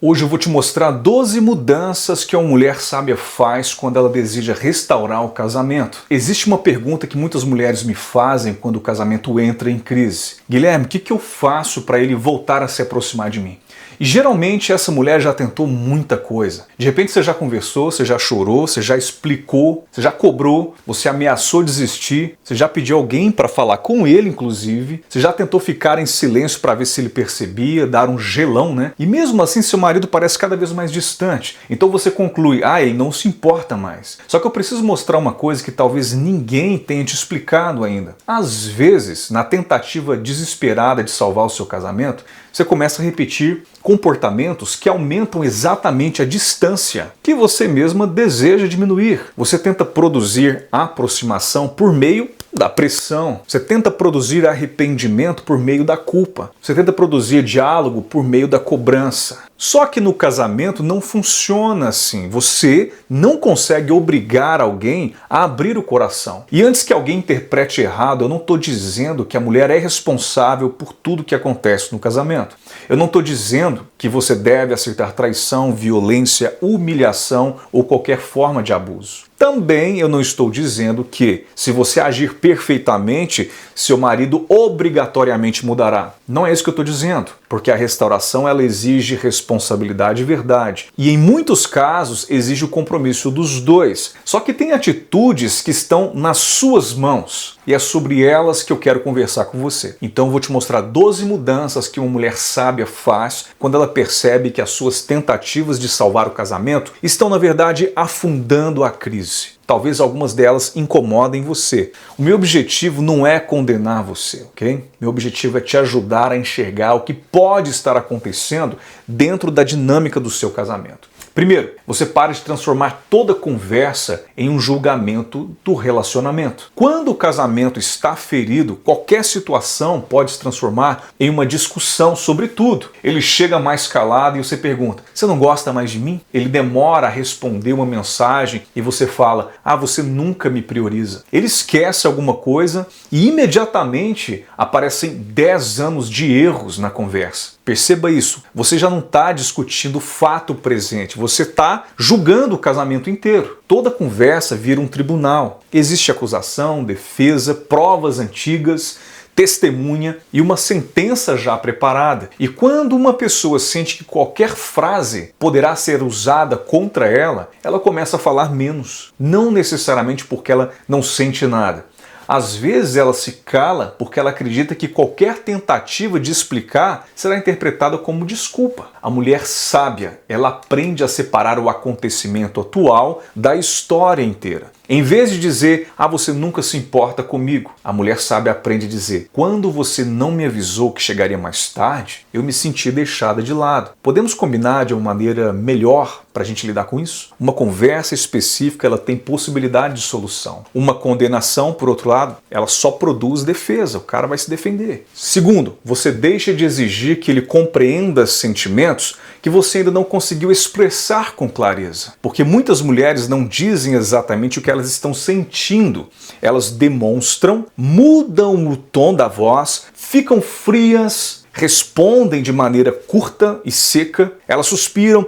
Hoje eu vou te mostrar 12 mudanças que uma mulher sábia faz quando ela deseja restaurar o casamento. Existe uma pergunta que muitas mulheres me fazem quando o casamento entra em crise. Guilherme, o que eu faço para ele voltar a se aproximar de mim? E geralmente essa mulher já tentou muita coisa. De repente você já conversou, você já chorou, você já explicou, você já cobrou, você ameaçou desistir, você já pediu alguém para falar com ele, inclusive, você já tentou ficar em silêncio para ver se ele percebia, dar um gelão, né? E mesmo assim seu marido parece cada vez mais distante. Então você conclui, ele não se importa mais. Só que eu preciso mostrar uma coisa que talvez ninguém tenha te explicado ainda. Às vezes, na tentativa desesperada de salvar o seu casamento, você começa a repetir comportamentos que aumentam exatamente a distância que você mesma deseja diminuir. Você tenta produzir aproximação por meio da pressão. Você tenta produzir arrependimento por meio da culpa. Você tenta produzir diálogo por meio da cobrança. Só que no casamento não funciona assim. Você não consegue obrigar alguém a abrir o coração. E antes que alguém interprete errado, eu não estou dizendo que a mulher é responsável por tudo que acontece no casamento. Eu não estou dizendo que você deve aceitar traição, violência, humilhação ou qualquer forma de abuso. Também eu não estou dizendo que, se você agir perfeitamente, seu marido obrigatoriamente mudará. Não é isso que eu estou dizendo, porque a restauração ela exige responsabilidade e verdade. E em muitos casos exige o compromisso dos dois. Só que tem atitudes que estão nas suas mãos. E é sobre elas que eu quero conversar com você. Então eu vou te mostrar 12 mudanças que uma mulher sábia faz quando ela percebe que as suas tentativas de salvar o casamento estão, na verdade, afundando a crise. Talvez algumas delas incomodem você. O meu objetivo não é condenar você, ok? Meu objetivo é te ajudar a enxergar o que pode estar acontecendo dentro da dinâmica do seu casamento. Primeiro, você para de transformar toda conversa em um julgamento do relacionamento. Quando o casamento está ferido, qualquer situação pode se transformar em uma discussão sobre tudo. Ele chega mais calado e você pergunta, você não gosta mais de mim? Ele demora a responder uma mensagem e você fala, você nunca me prioriza. Ele esquece alguma coisa e imediatamente aparecem 10 anos de erros na conversa. Perceba isso, você já não está discutindo o fato presente, você está julgando o casamento inteiro. Toda conversa vira um tribunal. Existe acusação, defesa, provas antigas, testemunha e uma sentença já preparada. E quando uma pessoa sente que qualquer frase poderá ser usada contra ela, ela começa a falar menos. Não necessariamente porque ela não sente nada. Às vezes ela se cala porque ela acredita que qualquer tentativa de explicar será interpretada como desculpa. A mulher sábia, ela aprende a separar o acontecimento atual da história inteira. Em vez de dizer, você nunca se importa comigo, a mulher sábia aprende a dizer, quando você não me avisou que chegaria mais tarde, eu me senti deixada de lado. Podemos combinar de uma maneira melhor para a gente lidar com isso? Uma conversa específica, ela tem possibilidade de solução. Uma condenação, por outro lado, ela só produz defesa, o cara vai se defender. Segundo, você deixa de exigir que ele compreenda sentimentos que você ainda não conseguiu expressar com clareza. Porque muitas mulheres não dizem exatamente o que elas estão sentindo. Elas demonstram, mudam o tom da voz, ficam frias, respondem de maneira curta e seca, elas suspiram,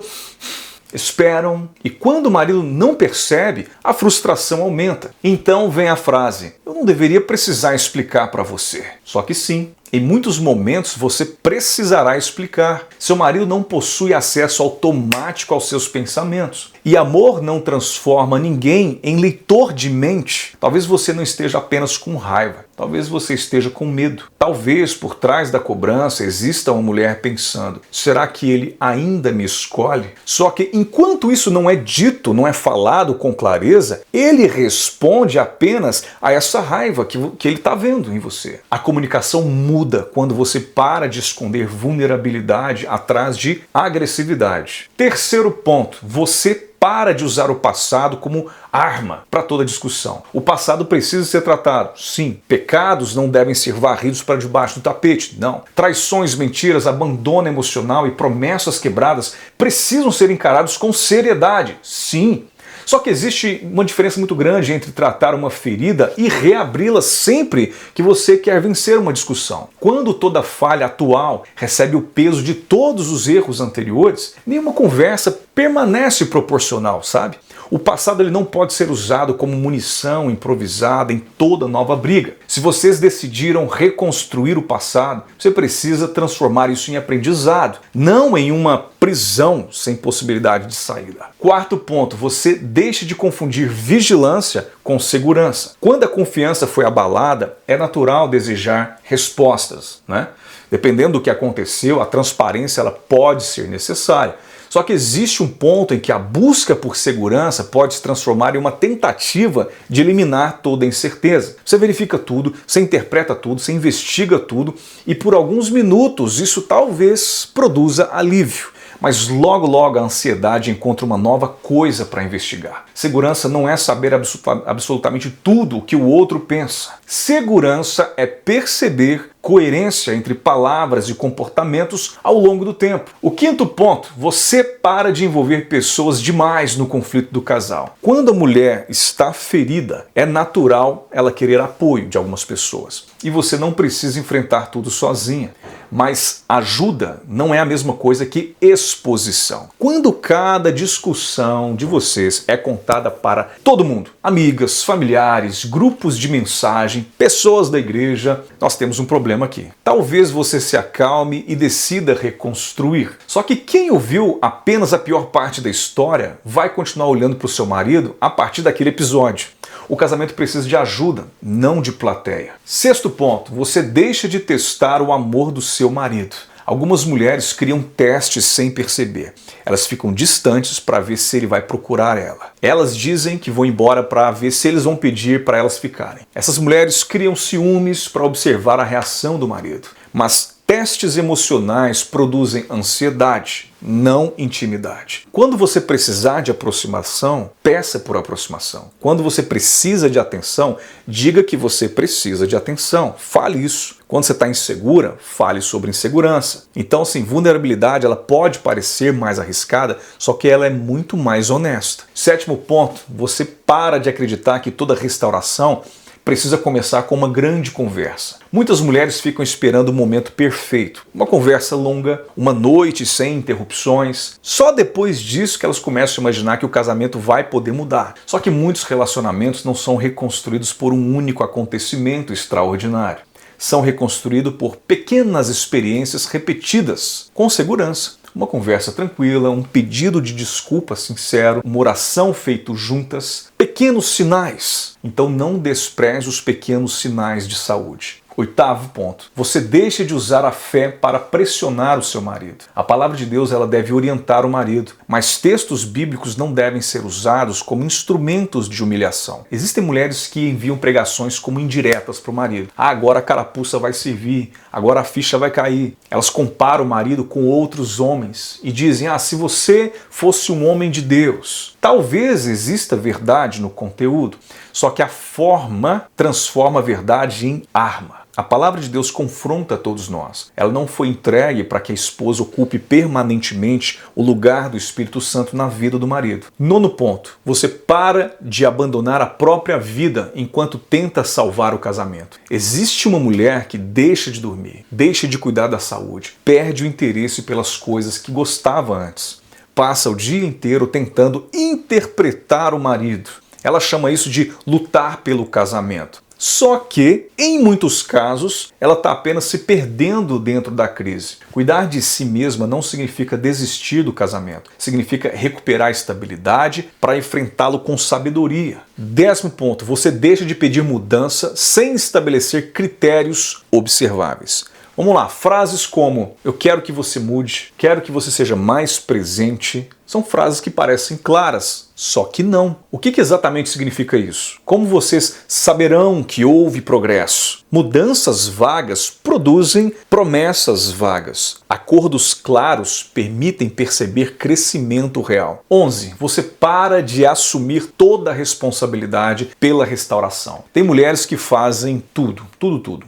esperam, e quando o marido não percebe, a frustração aumenta. Então vem a frase, eu não deveria precisar explicar para você. Só que sim. Em muitos momentos você precisará explicar. Seu marido não possui acesso automático aos seus pensamentos. E amor não transforma ninguém em leitor de mente. Talvez você não esteja apenas com raiva. Talvez você esteja com medo. Talvez por trás da cobrança exista uma mulher pensando, será que ele ainda me escolhe? Só que enquanto isso não é dito, não é falado com clareza, ele responde apenas a essa raiva que ele está vendo em você. A comunicação muda quando você para de esconder vulnerabilidade atrás de agressividade. Terceiro ponto, você para de usar o passado como arma para toda discussão. O passado precisa ser tratado, sim. Pecados não devem ser varridos para debaixo do tapete, não. Traições, mentiras, abandono emocional e promessas quebradas precisam ser encarados com seriedade, sim. Só que existe uma diferença muito grande entre tratar uma ferida e reabri-la sempre que você quer vencer uma discussão. Quando toda falha atual recebe o peso de todos os erros anteriores, nenhuma conversa permanece proporcional, sabe? O passado ele não pode ser usado como munição improvisada em toda nova briga. Se vocês decidiram reconstruir o passado, você precisa transformar isso em aprendizado, não em uma prisão sem possibilidade de saída. Quarto ponto, você deixe de confundir vigilância com segurança. Quando a confiança foi abalada, é natural desejar respostas, né? Dependendo do que aconteceu, a transparência ela pode ser necessária. Só que existe um ponto em que a busca por segurança pode se transformar em uma tentativa de eliminar toda a incerteza. Você verifica tudo, você interpreta tudo, você investiga tudo e por alguns minutos isso talvez produza alívio. Mas logo logo a ansiedade encontra uma nova coisa para investigar. Segurança não é saber absolutamente tudo o que o outro pensa. Segurança é perceber coerência entre palavras e comportamentos ao longo do tempo. O quinto ponto, você para de envolver pessoas demais no conflito do casal. Quando a mulher está ferida, é natural ela querer apoio de algumas pessoas. E você não precisa enfrentar tudo sozinha. Mas ajuda não é a mesma coisa que exposição. Quando cada discussão de vocês é contada para todo mundo, amigas, familiares, grupos de mensagem, pessoas da igreja, nós temos um problema aqui. Talvez você se acalme e decida reconstruir. Só que quem ouviu apenas a pior parte da história vai continuar olhando para o seu marido a partir daquele episódio. O casamento precisa de ajuda, não de plateia. Sexto ponto, você deixa de testar o amor do seu marido. Algumas mulheres criam testes sem perceber. Elas ficam distantes para ver se ele vai procurar ela. Elas dizem que vão embora para ver se eles vão pedir para elas ficarem. Essas mulheres criam ciúmes para observar a reação do marido. Mas testes emocionais produzem ansiedade, não intimidade. Quando você precisar de aproximação, peça por aproximação. Quando você precisa de atenção, diga que você precisa de atenção. Fale isso. Quando você está insegura, fale sobre insegurança. Então, assim, vulnerabilidade ela pode parecer mais arriscada, só que ela é muito mais honesta. Sétimo ponto, você para de acreditar que toda restauração precisa começar com uma grande conversa. Muitas mulheres ficam esperando o momento perfeito. Uma conversa longa, uma noite sem interrupções. Só depois disso que elas começam a imaginar que o casamento vai poder mudar. Só que muitos relacionamentos não são reconstruídos por um único acontecimento extraordinário. São reconstruídos por pequenas experiências repetidas, com segurança. Uma conversa tranquila, um pedido de desculpa sincero, uma oração feita juntas, pequenos sinais. Então não despreze os pequenos sinais de saúde. Oitavo ponto, você deixa de usar a fé para pressionar o seu marido. A palavra de Deus ela deve orientar o marido, mas textos bíblicos não devem ser usados como instrumentos de humilhação. Existem mulheres que enviam pregações como indiretas para o marido. Agora a carapuça vai servir, agora a ficha vai cair. Elas comparam o marido com outros homens e dizem, se você fosse um homem de Deus. Talvez exista verdade no conteúdo, só que a forma transforma a verdade em arma. A palavra de Deus confronta todos nós. Ela não foi entregue para que a esposa ocupe permanentemente o lugar do Espírito Santo na vida do marido. Nono ponto, você para de abandonar a própria vida enquanto tenta salvar o casamento. Existe uma mulher que deixa de dormir, deixa de cuidar da saúde, perde o interesse pelas coisas que gostava antes. Passa o dia inteiro tentando interpretar o marido. Ela chama isso de lutar pelo casamento. Só que, em muitos casos, ela está apenas se perdendo dentro da crise. Cuidar de si mesma não significa desistir do casamento. Significa recuperar a estabilidade para enfrentá-lo com sabedoria. 10º ponto, você deixa de pedir mudança sem estabelecer critérios observáveis. Vamos lá, frases como eu quero que você mude, quero que você seja mais presente, são frases que parecem claras, só que não. O que exatamente significa isso? Como vocês saberão que houve progresso? Mudanças vagas produzem promessas vagas. Acordos claros permitem perceber crescimento real. 11. Você para de assumir toda a responsabilidade pela restauração. Tem mulheres que fazem tudo.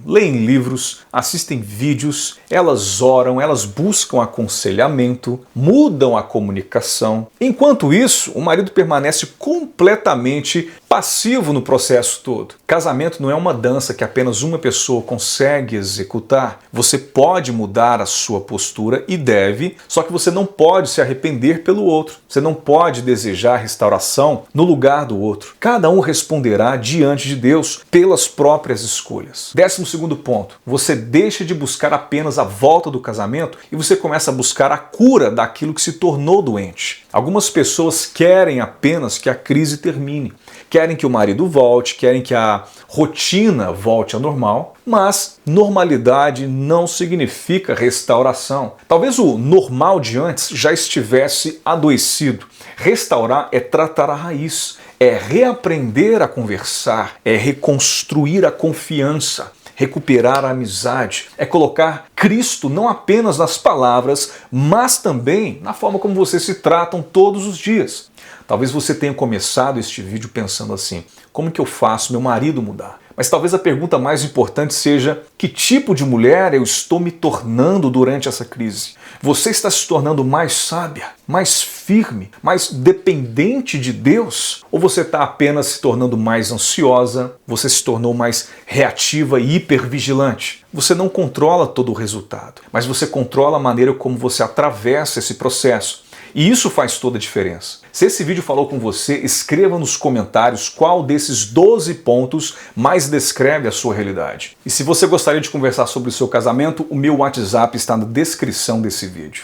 Leem livros, assistem vídeos, elas oram, elas buscam aconselhamento, mudam a comunicação. Enquanto isso, o marido permanece completamente passivo no processo todo. Casamento não é uma dança que apenas uma pessoa consegue executar. Você pode mudar a sua postura e deve, só que você não pode se arrepender pelo outro. Você não pode desejar restauração no lugar do outro. Cada um responderá diante de Deus pelas próprias escolhas. 12º ponto, você deixa de buscar apenas a volta do casamento e você começa a buscar a cura daquilo que se tornou doente. Algumas pessoas querem apenas que a crise termine, querem que o marido volte, querem que a rotina volte ao normal, mas normalidade não significa restauração. Talvez o normal de antes já estivesse adoecido. Restaurar é tratar a raiz, é reaprender a conversar, é reconstruir a confiança, recuperar a amizade, é colocar Cristo não apenas nas palavras, mas também na forma como vocês se tratam todos os dias. Talvez você tenha começado este vídeo pensando assim: como que eu faço meu marido mudar? Mas talvez a pergunta mais importante seja: que tipo de mulher eu estou me tornando durante essa crise? Você está se tornando mais sábia, mais firme, mais dependente de Deus? Ou você está apenas se tornando mais ansiosa, você se tornou mais reativa e hipervigilante? Você não controla todo o resultado, mas você controla a maneira como você atravessa esse processo. E isso faz toda a diferença. Se esse vídeo falou com você, escreva nos comentários qual desses 12 pontos mais descreve a sua realidade. E se você gostaria de conversar sobre o seu casamento, o meu WhatsApp está na descrição desse vídeo.